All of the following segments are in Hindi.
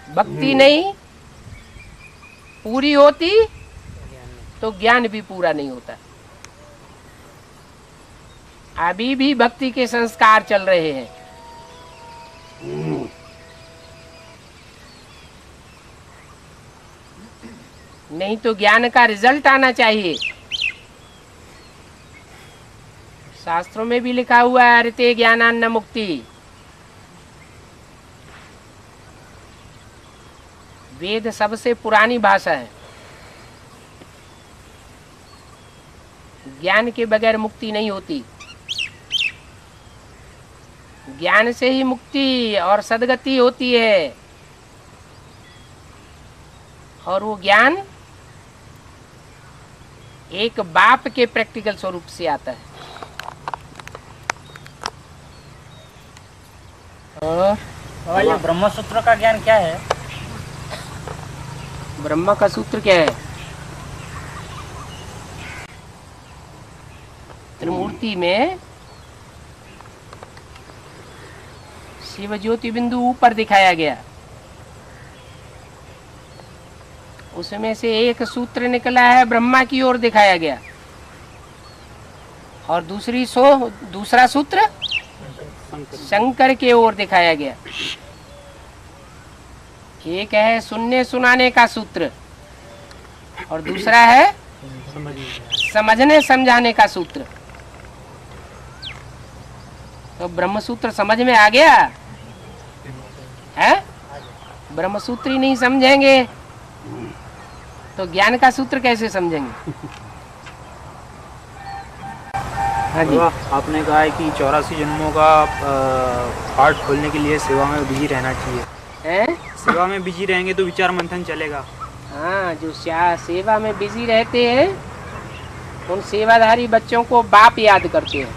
भक्ति नहीं पूरी होती तो ज्ञान भी पूरा नहीं होता। अभी भी भक्ति के संस्कार चल रहे हैं। नहीं तो ज्ञान का रिजल्ट आना चाहिए। शास्त्रों में भी लिखा हुआ है अरिते ज्ञानान्न मुक्ति। वेद सबसे पुरानी भाषा है। ज्ञान के बगैर मुक्ति नहीं होती। ज्ञान से ही मुक्ति और सद्गति होती है। और वो ज्ञान एक बाप के प्रैक्टिकल स्वरूप से आता है। और ये ब्रह्म सूत्र का ज्ञान क्या है? ब्रह्म का सूत्र क्या है? त्रिमूर्ति में शिव ज्योति बिंदु ऊपर दिखाया गया, उसमें से एक सूत्र निकला है ब्रह्मा की ओर दिखाया गया, और दूसरा सूत्र शंकर के ओर दिखाया गया। एक है सुनने सुनाने का सूत्र और दूसरा है समझने समझाने का सूत्र। तो ब्रह्म सूत्र समझ में आ गया है? ब्रह्म सूत्र ही नहीं समझेंगे तो ज्ञान का सूत्र कैसे समझेंगे? हाँ जी। आपने कहा है कि 84 जन्मों का पाठ खोलने के लिए सेवा में बिजी रहना चाहिए। हैं? सेवा में बिजी रहेंगे तो विचार मंथन चलेगा। हाँ, जो सेवा में बिजी रहते हैं उन सेवाधारी बच्चों को बाप याद करते हैं।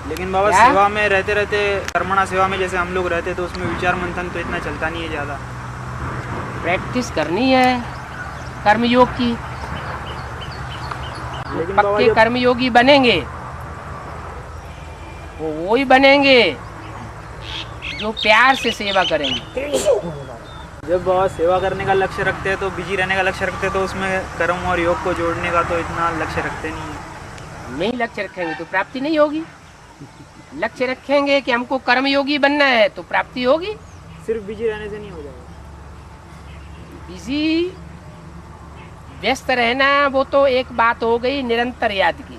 लेकिन बाबा क्या? सेवा में रहते रहते कर्मणा सेवा में जैसे हम लोग रहते तो उसमें विचार मंथन तो इतना चलता नहीं है ज़्यादा। प्रैक्टिस करनी है कर्मयोग की। लेकिन बाबा पक्के कर्मयोगी बनेंगे वो ही बनेंगे जो प्यार से सेवा करेंगे। जब बाबा सेवा करने का लक्ष्य रखते हैं तो बिजी रहने का लक्ष्य रखते हैं तो उसमें कर्म और योग को जोड़ने का तो इतना लक्ष्य रखते नहीं है। नहीं लक्ष्य रखेंगे तो प्राप्ति नहीं होगी। लक्ष्य रखेंगे कि हमको कर्मयोगी बनना है तो प्राप्ति होगी। सिर्फ बिजी रहने से नहीं हो जाएगा। बिजी व्यस्त रहना वो तो एक बात हो गई निरंतर याद की।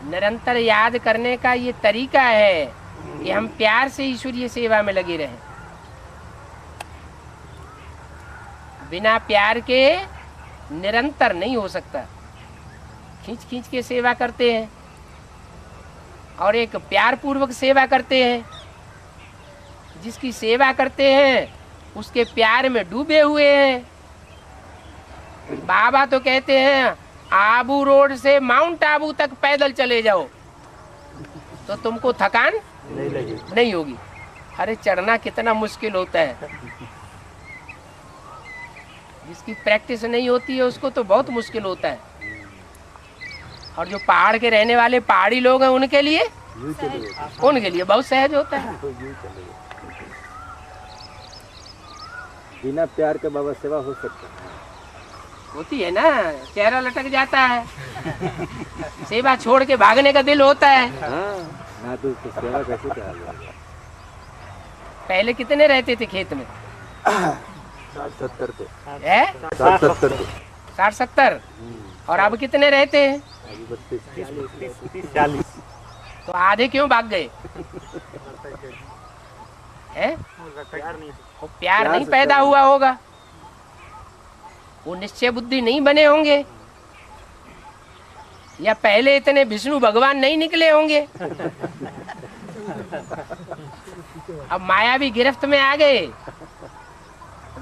निरंतर याद करने का ये तरीका है कि हम प्यार से ईश्वरीय सेवा में लगे रहें। बिना प्यार के निरंतर नहीं हो सकता। खींच खींच के सेवा करते हैं और एक प्यार पूर्वक सेवा करते हैं। जिसकी सेवा करते हैं उसके प्यार में डूबे हुए हैं। बाबा तो कहते हैं आबू रोड से माउंट आबू तक पैदल चले जाओ तो तुमको थकान नहीं होगी। अरे चढ़ना कितना मुश्किल होता है। जिसकी प्रैक्टिस नहीं होती है उसको तो बहुत मुश्किल होता है। और जो पहाड़ के रहने वाले पहाड़ी लोग हैं उनके लिए बहुत सहज होता है। बिना प्यार के बाबा सेवा हो सकता है? होती है ना, चेहरा लटक जाता है। सेवा छोड़ के भागने का दिल होता है। हाँ, ना तो उसको सेवा कैसे किया जाएगा? पहले कितने रहते थे खेत में? 60-70 थे। 60-70 थे। 60-70 और अब कितने रहते हैं? 30-40। तो आधे क्यों भाग गए? हैं? वो प्यार नहीं पैदा हुआ होगा। वो निश्चय बुद्धि नहीं बने होंगे या पहले इतने विष्णु भगवान नहीं निकले होंगे। अब माया भी गिरफ्त में आ गए,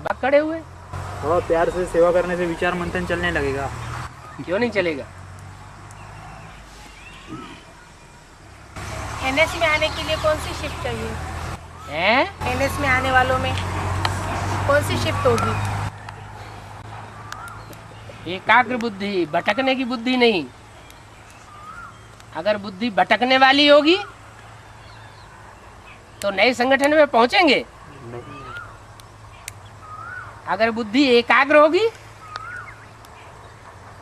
बकड़े हुए। और प्यार से सेवा करने से विचार मंथन चलने लगेगा। क्यों नहीं चलेगा? एनएस में आने के लिए कौन सी शिफ्ट चाहिए? हैं? एनएस में आने वालों में कौन सी शिफ्ट होगी? एकाग्र बुद्धि, भटकने की बुद्धि नहीं। अगर बुद्धि भटकने वाली होगी तो नए संगठन में पहुंचेंगे। नहीं। अगर बुद्धि एकाग्र होगी